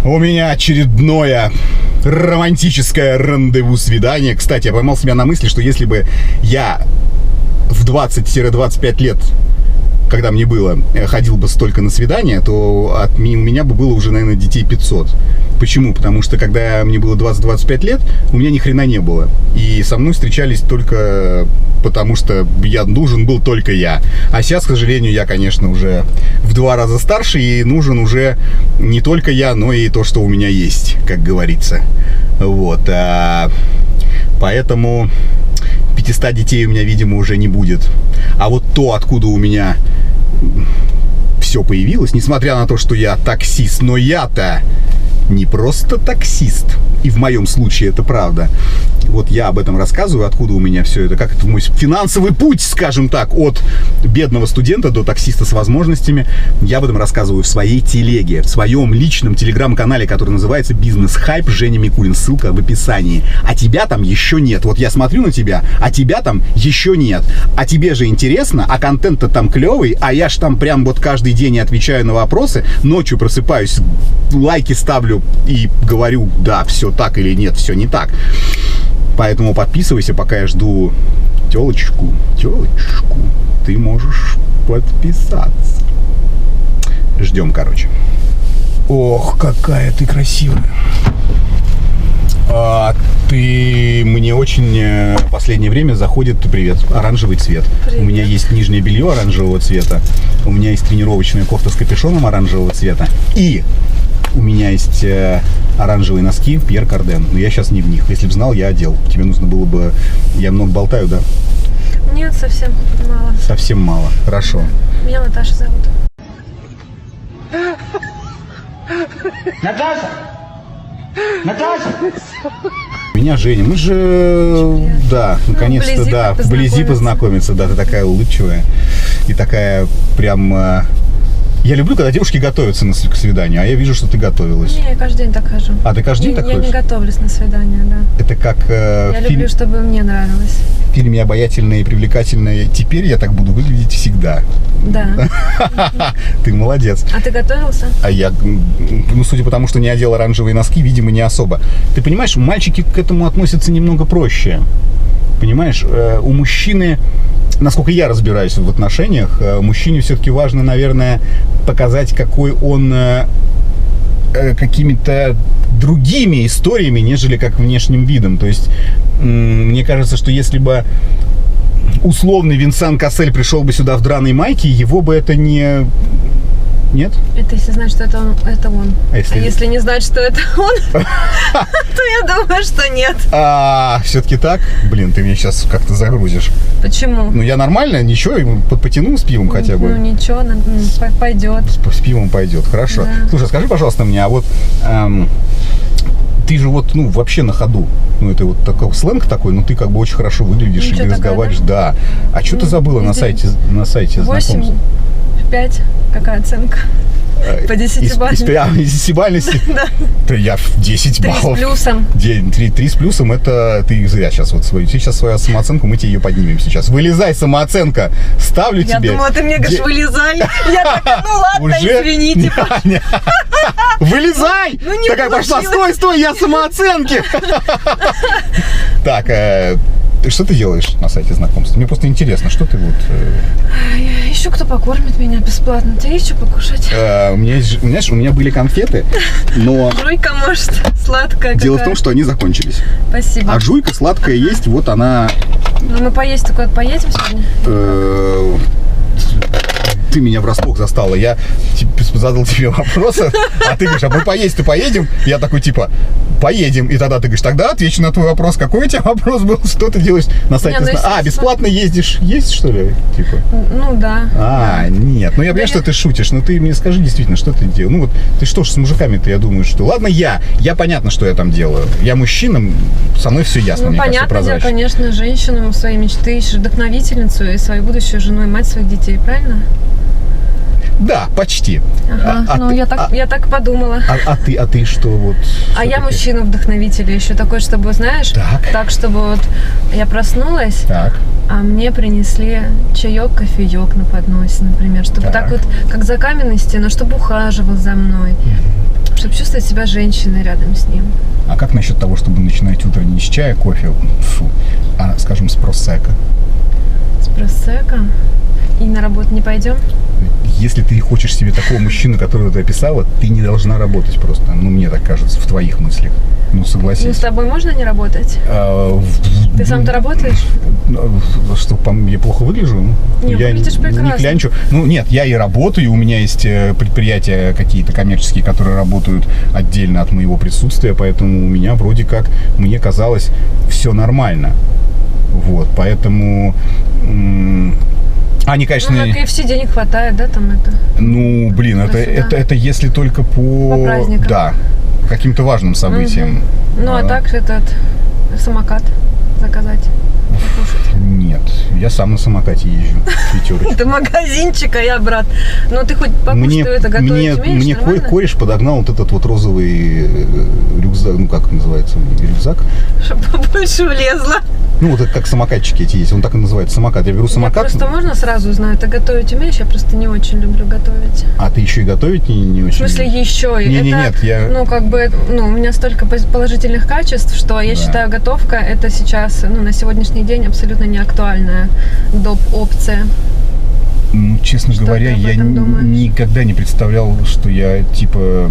У меня очередное романтическое рандеву-свидание. Кстати, я поймал себя на мысли, что если бы я в 20-25 лет, когда мне было, ходил бы столько на свидания, то у меня бы было уже, наверное, детей 500. Почему? Потому что, когда мне было 20-25 лет, у меня ни хрена не было. И со мной встречались только потому, что я нужен был только я. А сейчас, к сожалению, я, конечно, уже в 2 раза старше, и нужен уже не только я, но и то, что у меня есть, как говорится. Вот. Поэтому 500 детей у меня, видимо, уже не будет. А вот то, откуда у меня все появилось, несмотря на то, что я таксист, но я-то не просто таксист. И в моем случае это правда. Вот я об этом рассказываю, откуда у меня все это, как это мой финансовый путь, скажем так, от бедного студента до таксиста с возможностями. Я об этом рассказываю в своей телеге, в своем личном телеграм-канале, который называется «Бизнес Хайп» Женя Микулин. Ссылка в описании. А тебя там еще нет. Вот я смотрю на тебя, а тебя там еще нет. А тебе же интересно, а контент-то там клевый, а я ж там прям вот каждый день отвечаю на вопросы, ночью просыпаюсь, лайки ставлю и говорю, да, все так или нет, все не так. Поэтому подписывайся, пока я жду телочку. Ты можешь подписаться. Ждем, короче. Ох, какая ты красивая. Ты мне очень в последнее время заходит, привет, оранжевый цвет. Привет. У меня есть нижнее белье оранжевого цвета. У меня есть тренировочная кофта с капюшоном оранжевого цвета. И у меня есть оранжевые носки Пьер Карден. Но я сейчас не в них. Если бы знал, я одел. Тебе нужно было бы... Я много болтаю, да? Нет, совсем мало. Совсем мало. Хорошо. Меня Наташа зовут. Наташа! Наташа! Меня Женя. Мы же... Да, наконец-то, да. Вблизи познакомиться. Да, ты такая улыбчивая. И такая прям... Я люблю, когда девушки готовятся к свиданию, а я вижу, что ты готовилась. Не, я каждый день так хожу. А ты каждый день так ходишь? Я не готовлюсь на свидание, да. Это как я люблю, чтобы мне нравилось. В фильме «Обаятельная и привлекательная». Теперь я так буду выглядеть всегда. Да. Ты молодец. А ты готовился? А я, судя по тому, что не одел оранжевые носки, видимо, не особо. Ты понимаешь, мальчики к этому относятся немного проще. Понимаешь, у мужчины... Насколько я разбираюсь в отношениях, мужчине все-таки важно, наверное, показать, какой он какими-то другими историями, нежели как внешним видом. То есть, мне кажется, что если бы условный Винсан Кассель пришел бы сюда в драной майке, его бы это не... Нет? Это если знать, что это он. А если не знать, что это он, то я думаю, что нет. Все-таки так? Блин, ты меня сейчас как-то загрузишь. Почему? Ну, я нормально, ничего, потянул с пивом хотя бы. Ну, ничего, пойдет. С пивом пойдет, хорошо. Да. Слушай, скажи, пожалуйста, мне, а вот ты же вот, вообще на ходу. Это вот такой сленг такой, но ты как бы очень хорошо выглядишь и разговариваешь. Да. А что ты забыла на сайте знакомств? 5. Какая оценка? По 10-бальности. Из 10-бальности? Да. То я в 10 баллов. 3 с плюсом. 3 с плюсом, это ты зря сейчас вот свою. Ты сейчас свою самооценку, мы тебе ее поднимем сейчас. Вылезай, самооценка. Ставлю тебе. Я думала, ты мне говоришь, вылезай. Я такая, ну ладно, извините. Вылезай! Такая пошла, стой, я самооценки. Так, что ты делаешь на сайте знакомств? Мне просто интересно, что ты вот... Я ищу, кто покормит меня бесплатно. Тебе есть что покушать? У меня были конфеты, но... Жуйка, может, сладкая. Дело в том, что они закончились. Спасибо. А жуйка сладкая есть, вот она... Ну, мы поесть только поедем сегодня? Ты меня врасплох застала. Я задал тебе вопрос, а ты говоришь, а мы поесть-то поедем? Я такой, поедем. И тогда ты говоришь, тогда отвечу на твой вопрос. Какой у тебя вопрос был? Что ты делаешь на сайте? Бесплатно ездишь? Есть, что ли? Ну, да. Нет. Ну, я понимаю, что ты шутишь. Но ты мне скажи действительно, что ты делаешь. Ну, вот ты что ж с мужиками-то, я думаю, что... Ладно, я понятно, что я там делаю. Я мужчина, со мной все ясно, мне кажется, прозрачно. Понятно, я, конечно, женщину своей мечты ищешь, вдохновительницу и свою будущую жену и мать своих детей, правильно? Да, почти. Ага, я так подумала. А ты что вот? Я мужчину-вдохновитель еще такой, чтобы, знаешь, так, чтобы вот я проснулась, а мне принесли чаек, кофеек на подносе, например, чтобы так вот, как за каменной стеной, чтобы ухаживал за мной. чтобы чувствовать себя женщиной рядом с ним. А как насчет того, чтобы начинать утро не с чая, кофе, а, скажем, с просекко? С просекко? И на работу не пойдем? Если ты хочешь себе такого мужчину, которого ты описала, ты не должна работать просто. Ну, мне так кажется, в твоих мыслях. Ну, согласись. Ну, с тобой можно не работать? Ты сам-то работаешь? Что, я плохо выгляжу? Не, выглядишь прекрасно. Не клянчу. Ну, нет, я и работаю, у меня есть предприятия какие-то коммерческие, которые работают отдельно от моего присутствия, поэтому у меня вроде как, мне казалось, все нормально. Вот, поэтому... Они, конечно... Ну, на KFC денег хватает, да, там это? Ну, блин, это если только по праздникам. Да, каким-то важным событиям. Угу. Ну, а так самокат заказать, покушать. Нет, я сам на самокате езжу. Это магазинчик, а я брат. Ну, ты хоть покушать это готовить умеешь? Мне кореш подогнал вот этот вот розовый рюкзак, ну, как называется, рюкзак. Чтобы побольше влезло. Ну, вот это как самокатчики эти есть, он так и называется, самокат. Я беру самокат. Просто можно сразу узнать, ты готовить умеешь? Я просто не очень люблю готовить. А ты еще и готовить не очень? В смысле, еще? Нет, я... Ну, как бы, у меня столько положительных качеств, что я считаю, готовка это сейчас, на сегодняшний день абсолютно не актуальная доп. Опция. Ну, честно говоря, я никогда не представлял, что я, типа...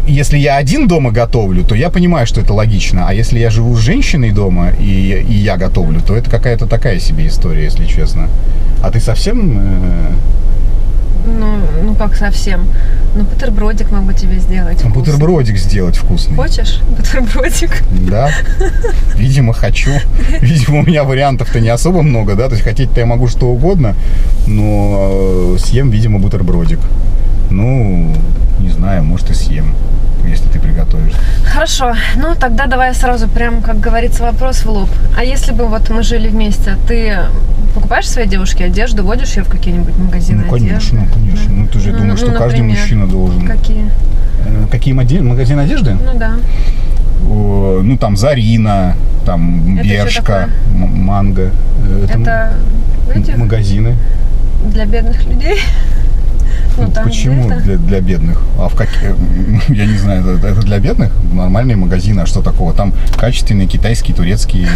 Если я один дома готовлю, то я понимаю, что это логично. А если я живу с женщиной дома и я готовлю, то это какая-то такая себе история, если честно. А ты совсем... Ну, как совсем? Ну, бутербродик могу тебе сделать вкусный. Бутербродик сделать вкусный. Хочешь бутербродик? Да, видимо, хочу. Видимо, у меня вариантов-то не особо много, да? То есть хотеть-то я могу что угодно, но съем, видимо, бутербродик. Ну, не знаю, может и съем, если ты приготовишь. Хорошо, ну тогда давай сразу прям, как говорится, вопрос в лоб. А если бы вот мы жили вместе, ты покупаешь своей девушке одежду, водишь ее в какие-нибудь магазины одежды? Конечно. Ну, ты же думаешь, что каждый мужчина должен. Какие? Какие магазины одежды? Ну, да. Ну, там Зарина, там Бершка, Манго. Это магазины. Для бедных людей? Ну, почему для бедных? А в каких? Я не знаю, это для бедных? Нормальные магазины, а что такого? Там качественные китайские, турецкие.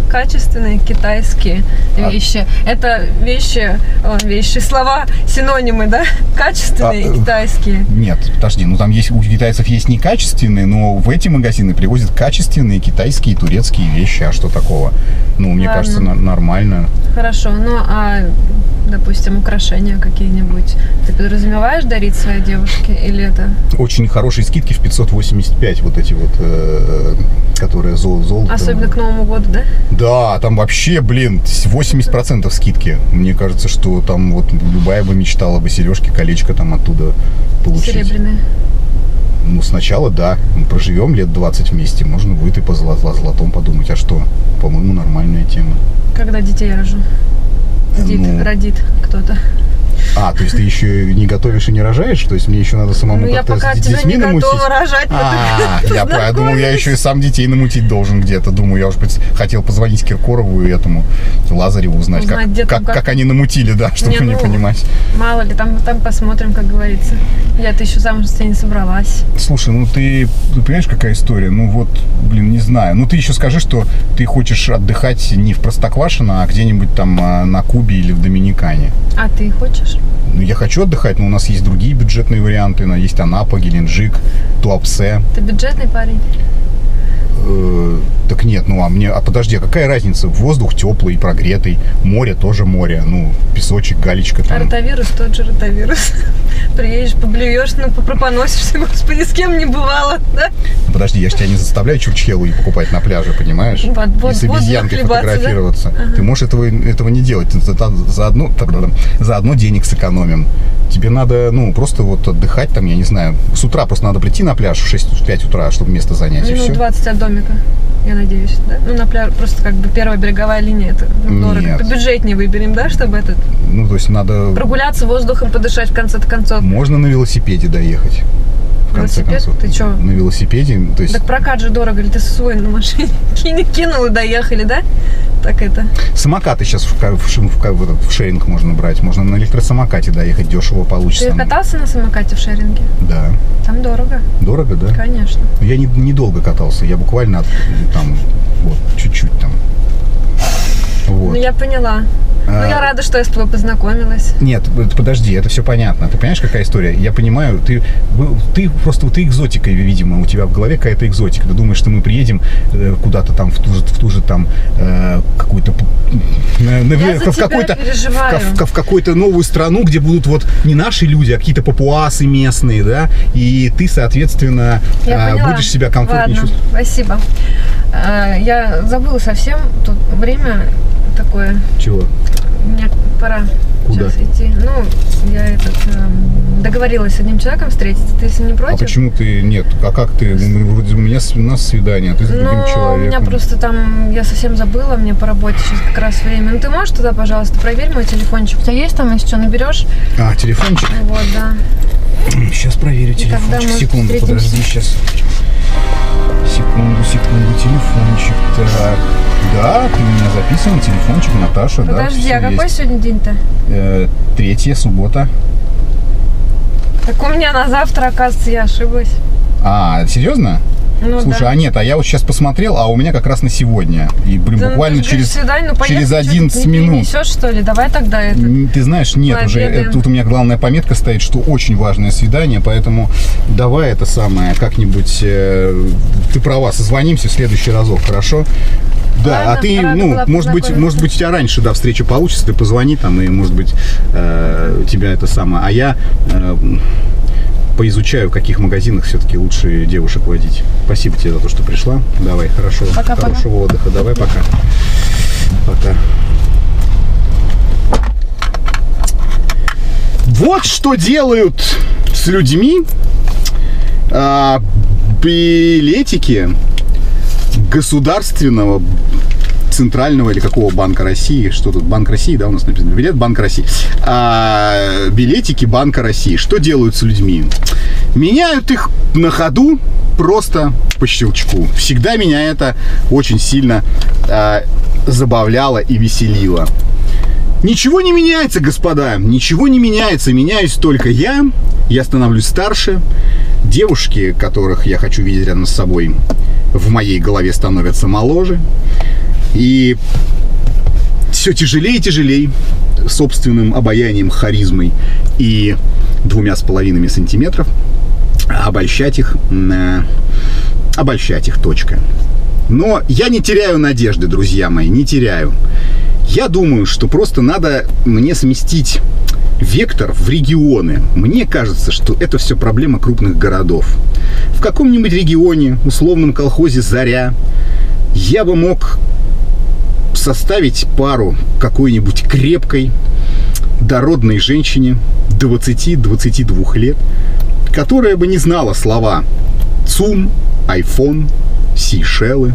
Качественные китайские вещи. Это вещи, слова, синонимы, да? Качественные китайские. Нет, подожди, ну там есть, у китайцев есть некачественные, но в эти магазины привозят качественные китайские и турецкие вещи, а что такого? Ну, мне кажется, нормально. Хорошо, ну а, допустим, украшения какие-нибудь ты подразумеваешь дарить своей девушке или это? Очень хорошие скидки в 585, вот эти вот, которые золото. Особенно к Новому году, да? Да, там вообще, 80% скидки. Мне кажется, что там вот любая бы мечтала бы сережки, колечко там оттуда получить. Серебряные. Ну, сначала да. Мы проживем лет 20 вместе, можно будет и по золотом подумать. А что? По-моему, нормальная тема. Когда детей рожу? Родит кто-то. А, то есть ты еще не готовишь и не рожаешь? То есть мне еще надо самому как-то с детьми намутить? Я пока тебя не готова рожать. Я думал, я еще и сам детей намутить должен где-то. Думаю, я уже хотел позвонить Киркорову и этому Лазареву узнать как они намутили, да, чтобы не понимать. Мало ли, там посмотрим, как говорится. Я-то еще замуж не собралась. Слушай, ну ты понимаешь, какая история? Ну вот, не знаю. Ну ты еще скажи, что ты хочешь отдыхать не в Простоквашино, а где-нибудь там на Кубе или в Доминикане. А ты хочешь? Ну, я хочу отдыхать, но у нас есть другие бюджетные варианты. Есть Анапа, Геленджик, Туапсе. Ты бюджетный парень? Так нет, подожди, а какая разница? Воздух теплый, прогретый, море тоже море, песочек, галечка там. Ротавирус тот же ротавирус. Приедешь, поблюешь, пропоносишься, господи, с кем не бывало, да? Подожди, я же тебя не заставляю чурчхелу и покупать на пляже, понимаешь? И с обезьянкой фотографироваться. Да? Ты можешь этого не делать, заодно денег сэкономим. Тебе надо, просто вот отдыхать там, я не знаю, с утра просто надо прийти на пляж в 6-5 утра, чтобы место занять, и все. 20 от домика, я надеюсь, да? На пляж просто как бы первая береговая линия, это дорого. Побюджетнее выберем, да, чтобы этот... то есть надо... Прогуляться воздухом, подышать в конце концов. Можно на велосипеде доехать. конце Велосипед? концов. Ты чё? На велосипеде, то есть... Так прокат же дорого, или ты свой на машине кинул и доехали, да? Так это. Самокаты сейчас в шеринг можно брать. Можно на электросамокате доехать, дешево получится. Ты катался на самокате в шеринге? Да. Там дорого. Дорого, да? Конечно. Я недолго катался, я буквально там, вот, чуть-чуть там. Вот. Ну, я поняла. Ну, я рада, что я с тобой познакомилась. Нет, подожди, это все понятно. Ты понимаешь, какая история? Я понимаю, ты экзотика, видимо, у тебя в голове какая-то экзотика. Ты думаешь, что мы приедем куда-то там в ту же там какую-то в какую-то новую страну, где будут вот не наши люди, а какие-то папуасы местные, да, и ты, соответственно, будешь себя комфортнее чувствовать. Спасибо. Я забыла совсем тут время такое. Чего? Мне пора Куда? сейчас идти. Ну, я договорилась с одним человеком встретиться. Ты, если не против? А почему ты нет? А как ты? Вроде у нас свидание, а ты с другим человеком. У меня просто там, я совсем забыла, мне по работе сейчас как раз время. Ну, ты можешь туда, пожалуйста, проверь мой телефончик. У тебя есть там, если что, наберешь? А, телефончик? Вот, да. Сейчас проверю телефончик. Секунду, подожди, сейчас. Секунду, телефончик. Так. Да, ты у меня записан, телефончик, Наташа. Подожди, да, а какой есть. сегодня день-то? 3 суббота. Так у меня на завтра, оказывается, я ошиблась. А, серьезно? Ну, слушай, да. А нет, а я вот сейчас посмотрел, а у меня как раз на сегодня. И, буквально через 11 минут. Несешь, что ли? Давай тогда это. Ты знаешь, нет, уже тут у меня главная пометка стоит, что очень важное свидание, поэтому давай это самое как-нибудь. Ты права, созвонимся в следующий разок, хорошо? Да, ладно, а ты, может быть, у тебя раньше, да, встреча получится, ты позвони там, и, может быть, у тебя это самое. А я поизучаю, в каких магазинах все-таки лучше девушек водить. Спасибо тебе за то, что пришла. Давай, хорошего отдыха. Давай, пока. Пока. Вот что делают с людьми билетики государственного центрального или какого Банка России, что тут, Банк России, да, у нас написано, билет Банка России, билетики Банка России, что делают с людьми? Меняют их на ходу просто по щелчку. Всегда меня это очень сильно забавляло и веселило. Ничего не меняется, господа, ничего не меняется, меняюсь только я становлюсь старше, девушки, которых я хочу видеть рядом с собой, в моей голове становятся моложе, и все тяжелее и тяжелее собственным обаянием, харизмой и 2,5 сантиметров обольщать их, точка. Но я не теряю надежды, друзья мои, не теряю. Я думаю, что просто надо мне сместить вектор в регионы. Мне кажется, что это все проблема крупных городов. В каком-нибудь регионе, условном колхозе «Заря», я бы мог составить пару какой-нибудь крепкой, дородной женщине 20-22 лет, которая бы не знала слова ЦУМ, айфон, Сейшелы,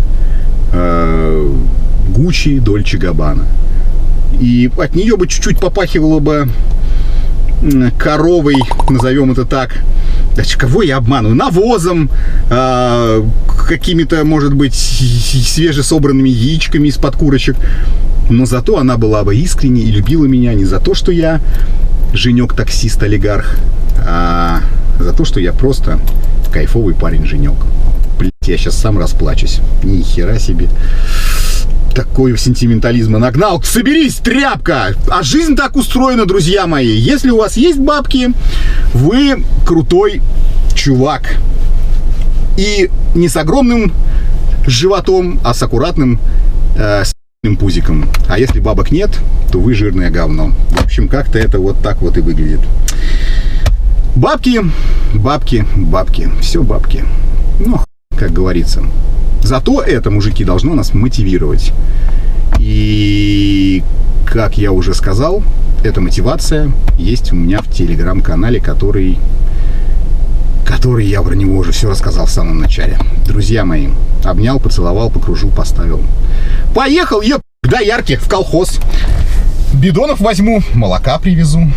Гуччи, Дольче Габбана. И от нее бы чуть-чуть попахивало бы коровой, назовем это так. Да кого я обманываю? Навозом, какими-то, может быть, свежесобранными яичками из-под курочек. Но зато она была бы искренне и любила меня не за то, что я женек-таксист-олигарх, а за то, что я просто кайфовый парень-женек. Блять, я сейчас сам расплачусь. Ни хера себе. Такой сентиментализма нагнал. Соберись, тряпка! А жизнь так устроена, друзья мои. Если у вас есть бабки, вы крутой чувак. И не с огромным животом, а с аккуратным пузиком. А если бабок нет, то вы жирное говно. В общем, как-то это вот так вот и выглядит. Бабки, бабки, бабки. Все бабки. Ну, как говорится. Зато это, мужики, должно нас мотивировать. И, как я уже сказал, эта мотивация есть у меня в телеграм-канале, который я про него уже все рассказал в самом начале. Друзья мои, обнял, поцеловал, покружил, поставил. Поехал, до Ярки в колхоз. Бидонов возьму, молока привезу.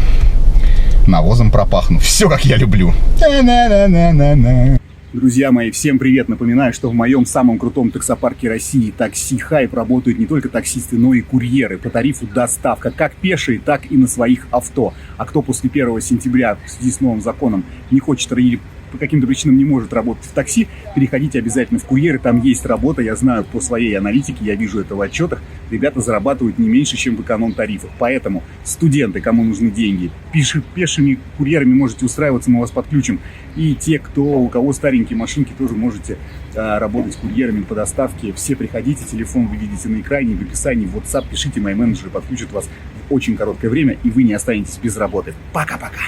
навозом пропахну. Все, как я люблю. На-на-на-на-на-на. Друзья мои, всем привет! Напоминаю, что в моем самом крутом таксопарке России Такси Хайп работают не только таксисты, но и курьеры по тарифу доставка, как пешие, так и на своих авто. А кто после 1 сентября в связи с новым законом не хочет или по каким-то причинам не может работать в такси, переходите обязательно в курьеры, там есть работа, я знаю по своей аналитике, я вижу это в отчетах, ребята зарабатывают не меньше, чем в эконом-тарифах. Поэтому студенты, кому нужны деньги, пешими курьерами можете устраиваться, мы вас подключим. И те, у кого старенькие машинки, тоже можете работать курьерами по доставке. Все приходите, телефон вы видите на экране, в описании, в WhatsApp, пишите, мои менеджеры подключат вас в очень короткое время, и вы не останетесь без работы. Пока-пока!